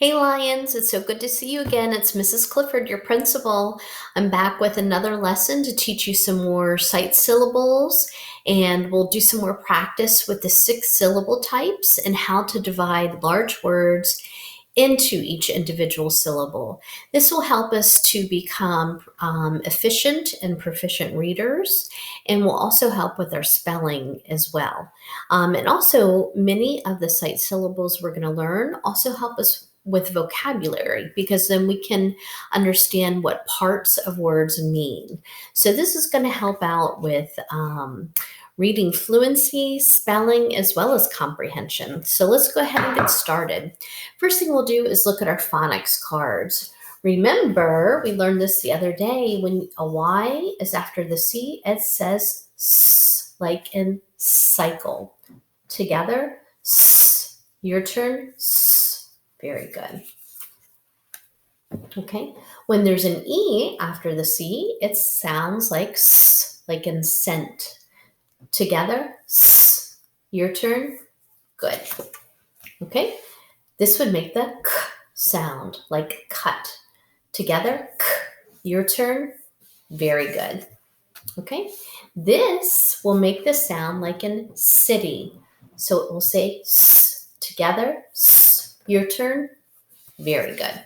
Hey Lions, it's so good to see you again. It's Mrs. Clifford, your principal. I'm back with another lesson to teach you some more sight syllables, and we'll do some more practice with the 6 syllable types and how to divide large words into each individual syllable. This will help us to become efficient and proficient readers, and will also help with our spelling as well. And also, many of the sight syllables we're going to learn also help us with vocabulary, because then we can understand what parts of words mean. So this is going to help out with reading fluency, spelling, as well as comprehension. So let's go ahead and get started. First thing we'll do is look at our phonics cards. Remember, we learned this the other day. When a Y is after the C, it says S, like in cycle. Together, S. Your turn, S. Very good. Okay, when there's an E after the C, it sounds like S, like in scent. Together, S. Your turn, good. Okay, this would make the K sound, like cut. Together, K. Your turn, very good. Okay, this will make the sound like in city. So it will say S. Together, S. Your turn, very good.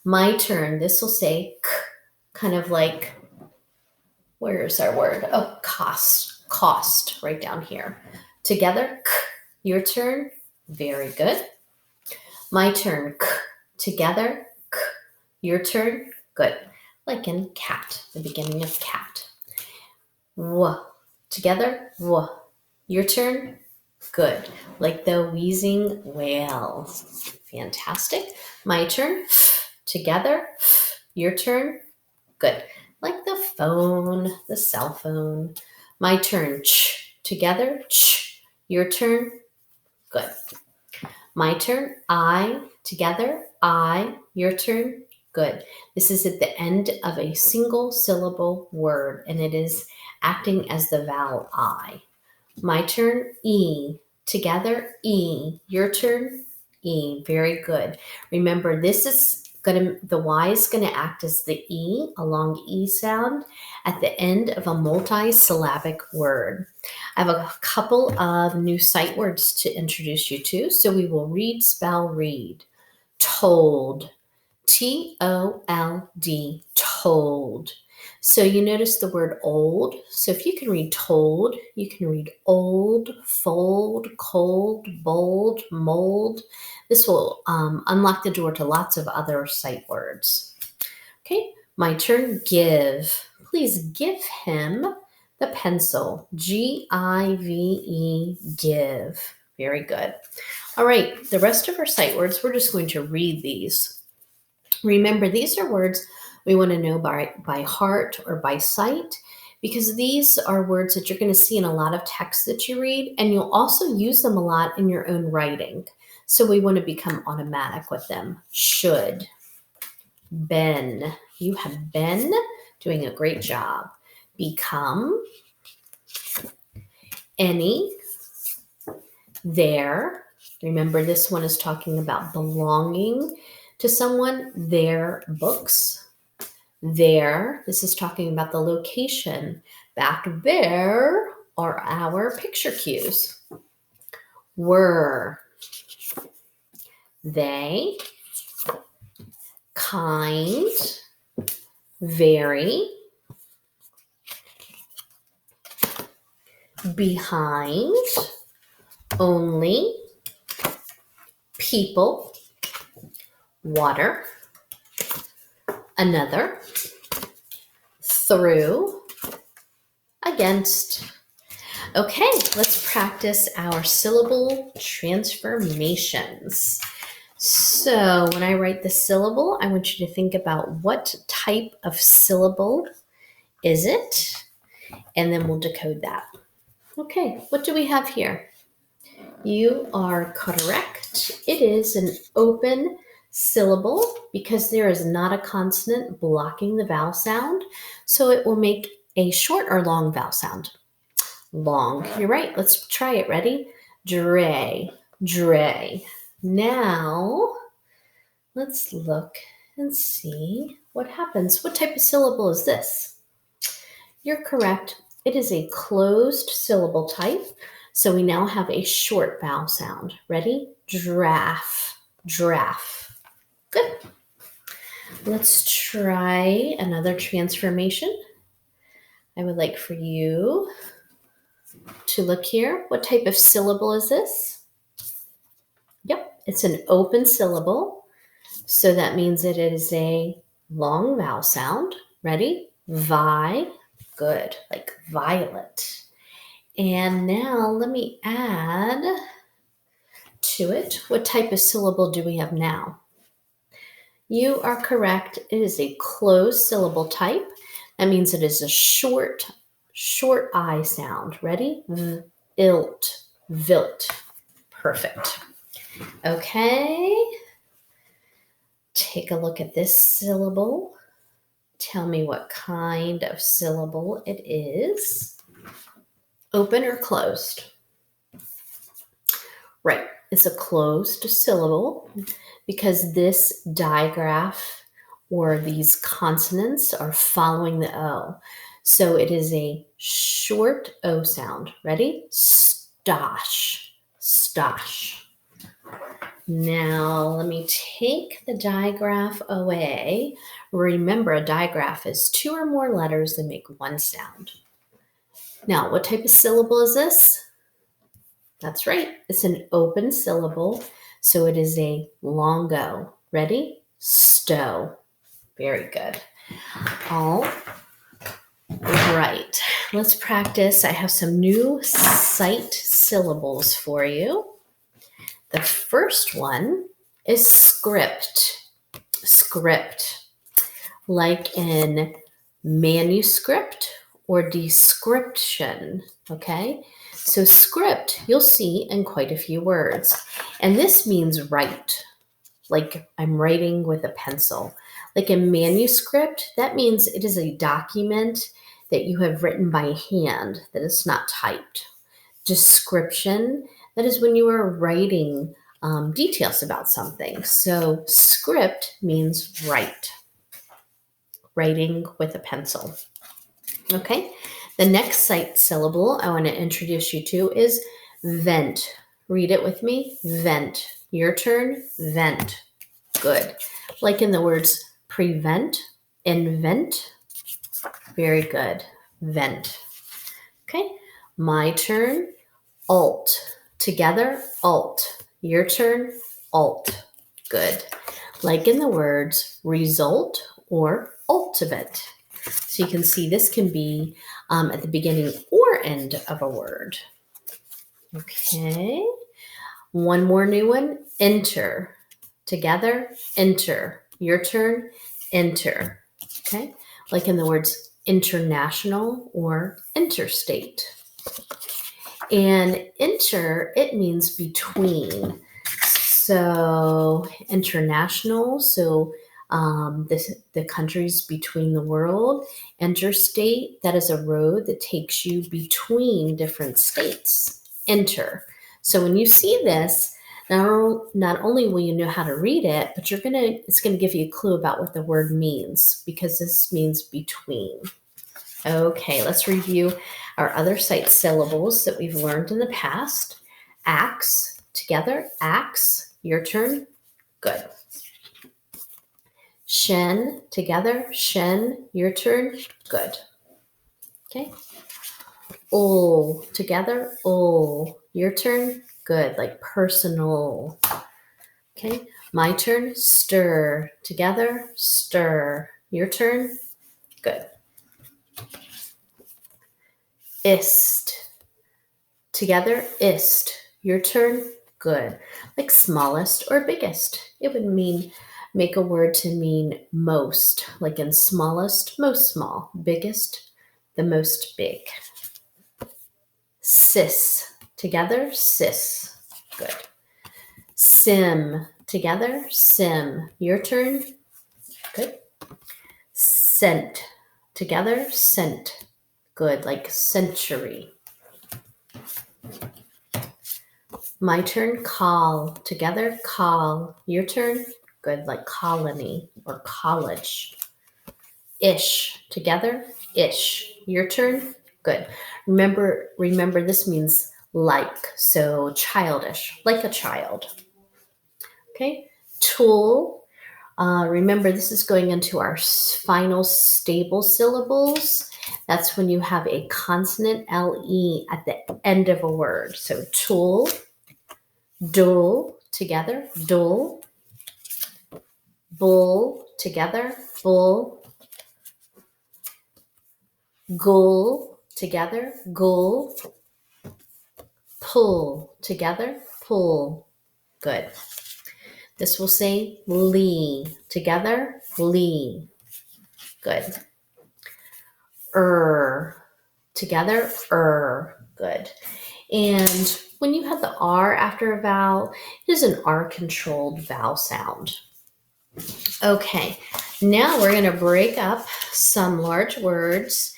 My turn, this will say K, kind of like, where's our word? Oh, cost, right down here. Together, K. Your turn, very good. My turn, K. Together, K. Your turn, good. Like in cat, the beginning of cat. W. Together, W. Your turn, good. Like the wheezing whale. Fantastic. My turn, F. Together, F. Your turn, good. Like the phone, the cell phone. My turn, Ch. Together, Ch. Your turn, good. My turn, I. Together, I. Your turn, good. This is at the end of a single syllable word, and it is acting as the vowel I. My turn, E. Together, E. Your turn, E. Very good. Remember, the Y is going to act as the E, a long E sound, at the end of a multi-syllabic word. I have a couple of new sight words to introduce you to, so we will read, spell, read. Told, T-O-L-D, told. So you notice the word old. So if you can read told, you can read old, fold, cold, bold, mold. This will unlock the door to lots of other sight words. Okay, my turn, give. Please give him the pencil. G-I-V-E, give. Very good. All right, the rest of our sight words, we're just going to read these. Remember, these are words we want to know by heart or by sight, because these are words that you're going to see in a lot of texts that you read, and you'll also use them a lot in your own writing. So we want to become automatic with them. Should, been. You have been doing a great job. Become, any, there. Remember, this one is talking about belonging to someone, their books. There, this is talking about the location. Back there are our picture cues. Were, they, kind, very, behind, only, people, water, another, through, against. Okay, let's practice our syllable transformations. So when I write the syllable, I want you to think about what type of syllable is it, and then we'll decode that. Okay, what do we have here? You are correct. It is an open syllable because there is not a consonant blocking the vowel sound, so it will make a short or long vowel sound. Long. You're right. Let's try it. Ready? Dre. Dre. Now, let's look and see what happens. What type of syllable is this? You're correct. It is a closed syllable type. So we now have a short vowel sound. Ready? Giraffe, giraffe. Good. Let's try another transformation. I would like for you to look here. What type of syllable is this? Yep, it's an open syllable. So that means it is a long vowel sound. Ready? Vi. Good, like violet. And now let me add to it. What type of syllable do we have now? You are correct. It is a closed syllable type. That means it is a short I sound. Ready? Ilt, vilt. Perfect. Okay. Take a look at this syllable. Tell me what kind of syllable it is. Open or closed? Right. It's a closed syllable because this digraph or these consonants are following the O. So it is a short O sound. Ready? Stosh, stosh. Now let me take the digraph away. Remember, a digraph is 2 or more letters that make one sound. Now, what type of syllable is this? That's right. It's an open syllable, so it is a long O. Ready? Stow. Very good. All right. Let's practice. I have some new sight syllables for you. The first one is script. Script, like in manuscript or description, okay? So script, you'll see in quite a few words. And this means write, like I'm writing with a pencil. Like in manuscript, that means it is a document that you have written by hand, that is not typed. Description, that is when you are writing details about something. So script means write, writing with a pencil. Okay, the next sight syllable I want to introduce you to is vent. Read it with me. Vent. Your turn. Vent. Good. Like in the words prevent, invent. Very good. Vent. Okay, my turn. Alt. Together, alt. Your turn, alt. Good. Like in the words result or ultimate. So you can see this can be at the beginning or end of a word. Okay. One more new one. Enter. Together, enter. Your turn, enter. Okay. Like in the words international or interstate. And inter, it means between. So international, so the countries between the world. Interstate, that is a road that takes you between different states. Enter. So when you see this, not only will you know how to read it, but it's gonna give you a clue about what the word means, because this means between. Okay, let's review our other sight syllables that we've learned in the past. Axe, together, axe. Your turn. Good. Shen, together, shen. Your turn. Good. Okay. Ol, together, ol. Your turn. Good, like personal. Okay. My turn. Stir, together, stir. Your turn. Good. Ist, together, ist. Your turn. Good. Like smallest or biggest. It would mean make a word to mean most, like in smallest, most small, biggest, the most big. Sis, together, sis. Good. Sim, together, sim. Your turn. Good. Scent, together, scent. Good, like century. My turn. Call, together, call. Your turn. Good, like colony or college. Ish, together, ish. Your turn. Good. Remember, this means like, so childish, like a child. Okay. Tool. Remember, this is going into our final stable syllables. That's when you have a consonant LE at the end of a word. So tool, dull, together, dull. Bull, together, bull. Gull, together, gull. Pull, together, pull. Good. This will say Lee, together, Lee. Good. Together, Good. And when you have the R after a vowel, it is an R-controlled vowel sound. Okay, now we're going to break up some large words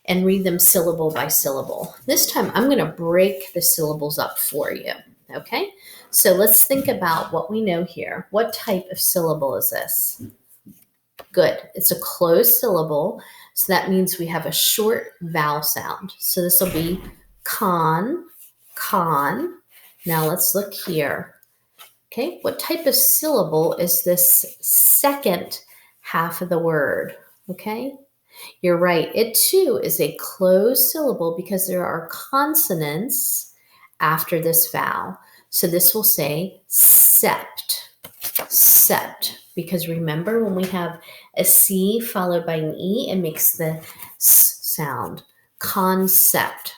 and read them syllable by syllable. This time I'm going to break the syllables up for you. Okay, so let's think about what we know here. What type of syllable is this? Good, it's a closed syllable, so that means we have a short vowel sound. So this will be con. Now let's look here. Okay, what type of syllable is this second half of the word? Okay, you're right. It too is a closed syllable because there are consonants after this vowel. So this will say sept, because remember when we have a C followed by an E, it makes the S sound. Concept.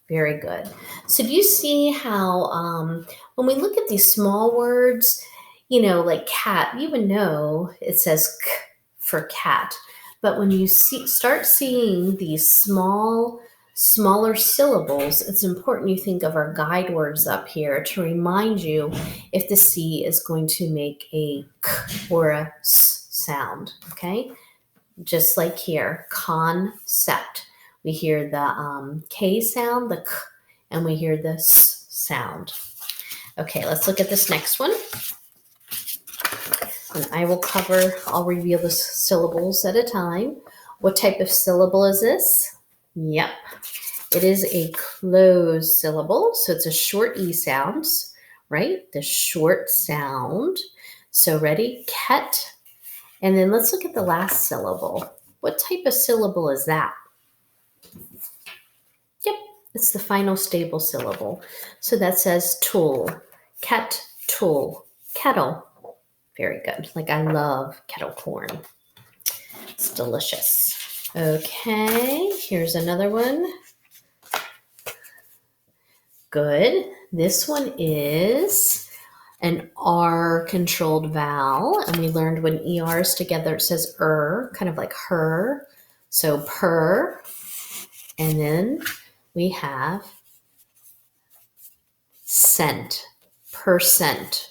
Very good. So do you see how when we look at these small words, like cat, you would know it says k for cat. But when you start seeing these smaller syllables, it's important you think of our guide words up here to remind you if the C is going to make a k or a s sound, okay? Just like here, concept. We hear the K sound, the k, and we hear the s sound. Okay, let's look at this next one. And I'll reveal the syllables at a time. What type of syllable is this? Yep, it is a closed syllable. So it's a short E sounds, right? The short sound. So ready? Ket. And then let's look at the last syllable. What type of syllable is that? Yep, it's the final stable syllable. So that says tool. Ket, tool. Kettle. Very good. Like I love kettle corn. It's delicious. Okay, here's another one. Good. This one is an R-controlled vowel. And we learned when ER is together, it says kind of like her. So per. And then we have cent. Percent.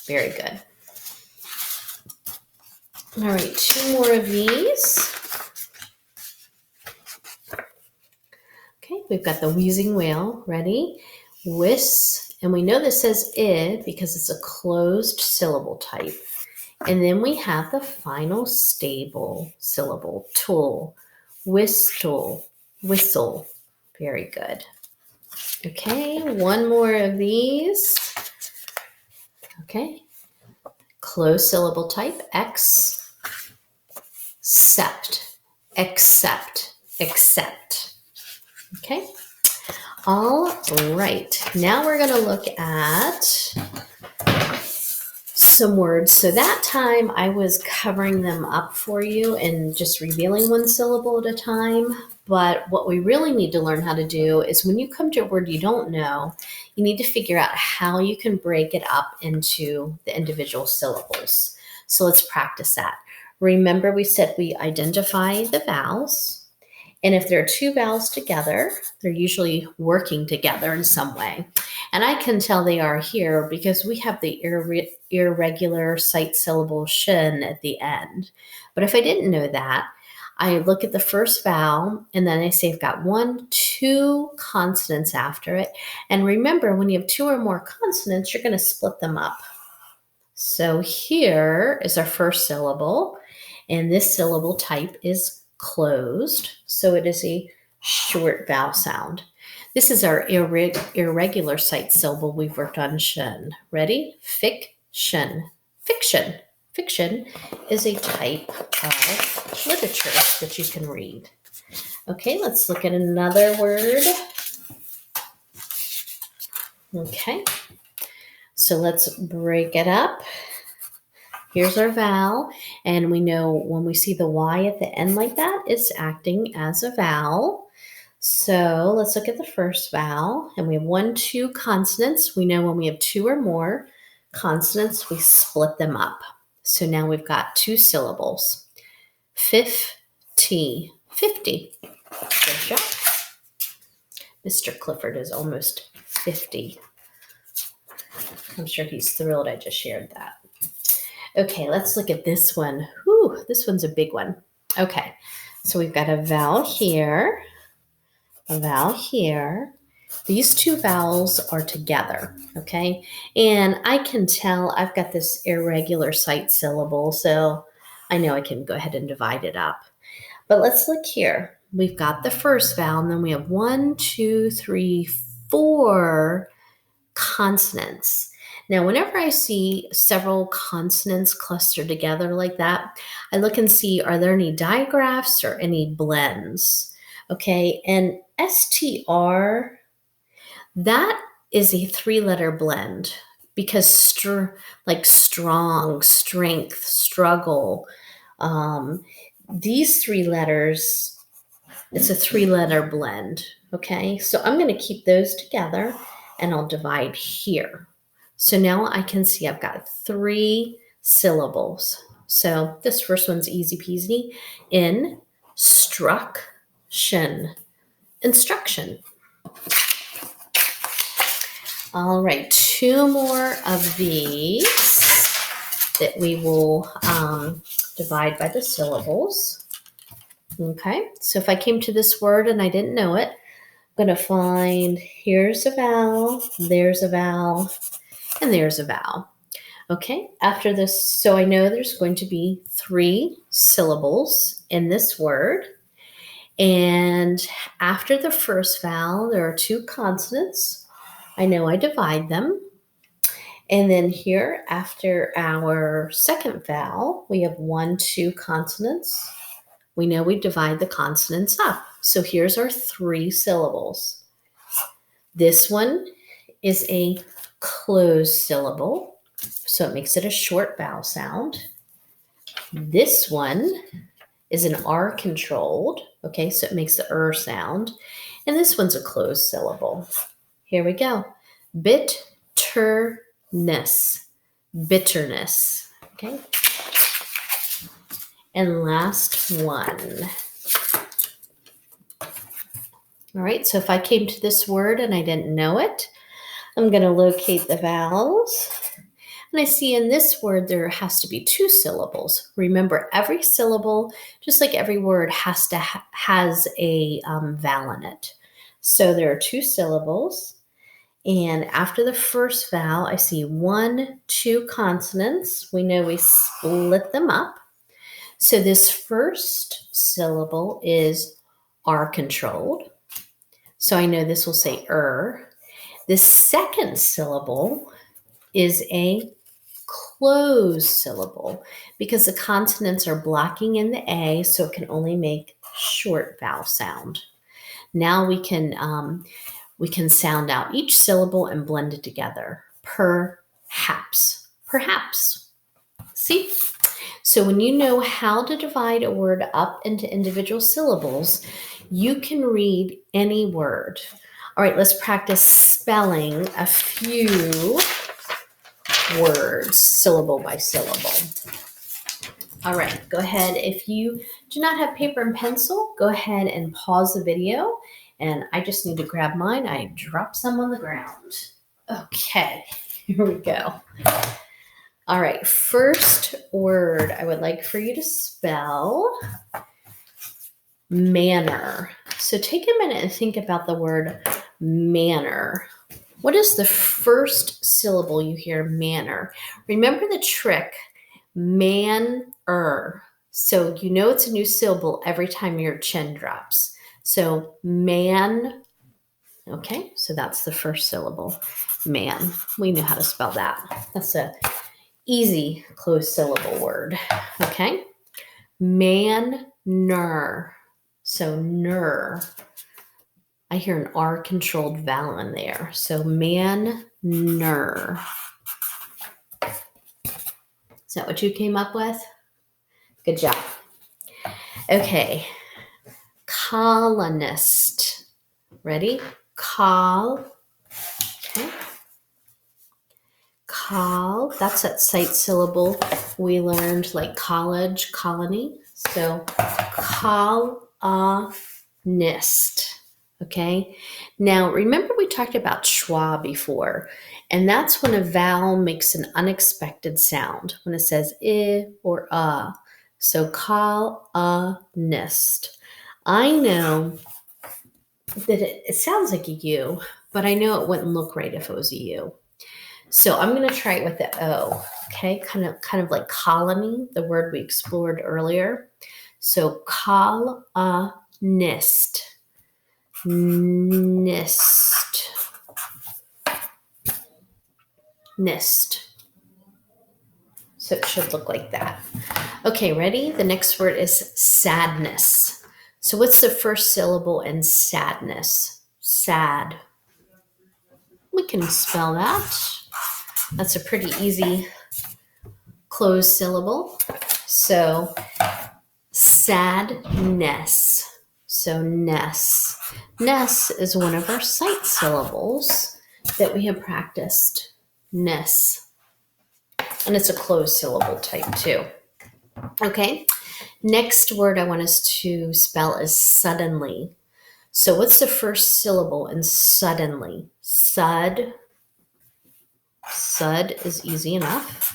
Very good. All right, 2 more of these. Okay, we've got the wheezing whale. Ready? Whis. And we know this says I because it's a closed syllable type. And then we have the final stable syllable, tool. Whistle. Whistle. Very good. Okay, 1 more of these. Okay. Closed syllable type, X. Cept. Accept. Okay. All right. Now we're going to look at some words. So that time I was covering them up for you and just revealing 1 syllable at a time. But what we really need to learn how to do is when you come to a word you don't know, you need to figure out how you can break it up into the individual syllables. So let's practice that. Remember, we said we identify the vowels. And if there are 2 vowels together, they're usually working together in some way. And I can tell they are here because we have the irregular sight syllable shin at the end. But if I didn't know that, I look at the first vowel and then I say I've got 1, 2 consonants after it. And remember, when you have 2 or more consonants, you're going to split them up. So here is our first syllable, and this syllable type is closed, so it is a short vowel sound. This is our irregular sight syllable we've worked on, shun. Ready? Fiction. Fiction. Fiction is a type of literature that you can read. Okay, let's look at another word. Okay, so let's break it up. Here's our vowel, and we know when we see the Y at the end like that, it's acting as a vowel. So let's look at the first vowel, and we have 1, 2 consonants. We know when we have 2 or more consonants, we split them up. So now we've got 2 syllables. 50. 50. Good job. Mr. Clifford is almost 50. I'm sure he's thrilled I just shared that. Okay, let's look at this one. Whew, this one's a big one. Okay, so we've got a vowel here, a vowel here. These 2 vowels are together, okay? And I can tell I've got this irregular sight syllable, so I know I can go ahead and divide it up. But let's look here. We've got the first vowel, and then we have 1, 2, 3, 4 consonants. Now, whenever I see several consonants clustered together like that, I look and see, are there any digraphs or any blends? Okay, and STR, that is a 3-letter blend because like strong, strength, struggle, these 3 letters, it's a 3-letter blend. Okay, so I'm going to keep those together and I'll divide here. So now I can see I've got 3 syllables. So this first one's easy peasy. Instruction. Instruction. All right, 2 more of these that we will divide by the syllables. Okay, so if I came to this word and I didn't know it, I'm going to find here's a vowel, there's a vowel, and there's a vowel. Okay, after this, so I know there's going to be 3 syllables in this word. And after the first vowel, there are 2 consonants. I know I divide them. And then here, after our second vowel, we have 1, 2 consonants. We know we divide the consonants up. So here's our 3 syllables. This one is a closed syllable, so it makes it a short vowel sound. This one is an R controlled, okay, so it makes the sound. And this one's a closed syllable. Here we go. Bitterness. Bitterness, okay? And last one. All right, so if I came to this word and I didn't know it, I'm going to locate the vowels. And I see in this word there has to be 2 syllables. Remember, every syllable, just like every word, has a vowel in it. So there are 2 syllables. And after the first vowel, I see 1, 2 consonants. We know we split them up. So this first syllable is R controlled. So I know this will say The second syllable is a closed syllable because the consonants are blocking in the A, so it can only make short vowel sound. Now we can sound out each syllable and blend it together. Perhaps. Perhaps. See? So when you know how to divide a word up into individual syllables, you can read any word. All right, let's practice spelling a few words, syllable by syllable. All right, go ahead. If you do not have paper and pencil, go ahead and pause the video. And I just need to grab mine. I dropped some on the ground. Okay, here we go. All right, first word I would like for you to spell manner. So take a minute and think about the word manner. What is the first syllable you hear? Manner. Remember the trick, man-er. So you know it's a new syllable every time your chin drops. So man, okay, so that's the first syllable, man. We know how to spell that. That's a easy closed syllable word, okay? Manner. So ner. I hear an R controlled vowel in there. So manner. Is that what you came up with? Good job. Okay. Colonist. Ready? Okay. That's that sight syllable we learned, like college, colony. So colonist. Okay. Now remember we talked about schwa before, and that's when a vowel makes an unexpected sound, when it says I or So colonist. I know that it sounds like a U, but I know it wouldn't look right if it was a U. So I'm going to try it with the O, okay? Kind of like colony, the word we explored earlier. So colonist. Nist. So it should look like that. Okay, ready? The next word is sadness. So what's the first syllable in sadness? Sad. We can spell that. That's a pretty easy closed syllable. So sadness. So ness. Ness is one of our sight syllables that we have practiced. Ness. And it's a closed syllable type too. Okay. Next word I want us to spell is suddenly. So what's the first syllable in suddenly? Sud. Sud is easy enough.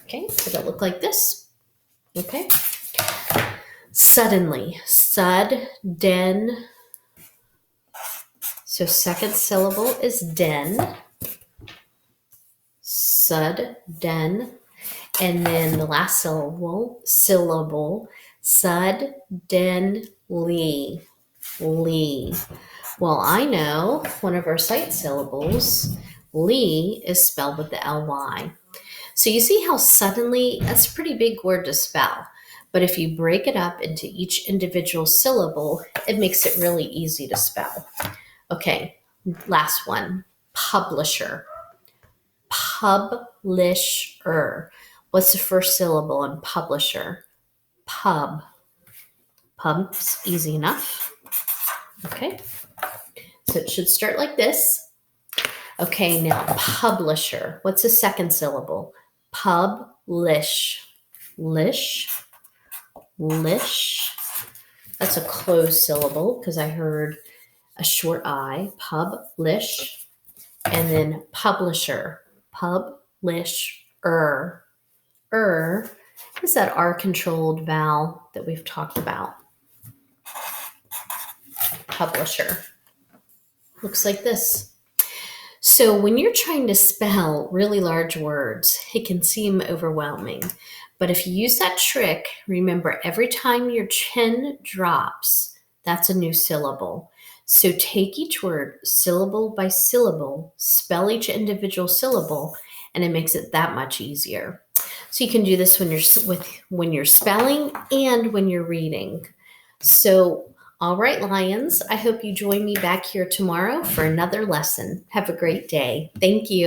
Okay. It'll look like this. Okay. Suddenly. Sudden. So second syllable is den. Sudden. And then the last syllable, suddenly. Lee. Well, I know one of our sight syllables, Lee, is spelled with the ly. So you see how suddenly, that's a pretty big word to spell. But if you break it up into each individual syllable, it makes it really easy to spell. Okay, last one, publisher. Publisher. What's the first syllable in publisher? Pub. Pub's easy enough. Okay, so it should start like this. Okay, now publisher. What's the second syllable? Publish. Lish. That's a closed syllable because I heard a short I. Publish. And then publisher. Publisher. Is that R controlled vowel that we've talked about. Publisher. Looks like this. So when you're trying to spell really large words, it can seem overwhelming. But if you use that trick, remember every time your chin drops, that's a new syllable. So take each word syllable by syllable, spell each individual syllable, and it makes it that much easier. So you can do this when you're spelling and when you're reading. So, all right, Lions, I hope you join me back here tomorrow for another lesson. Have a great day. Thank you.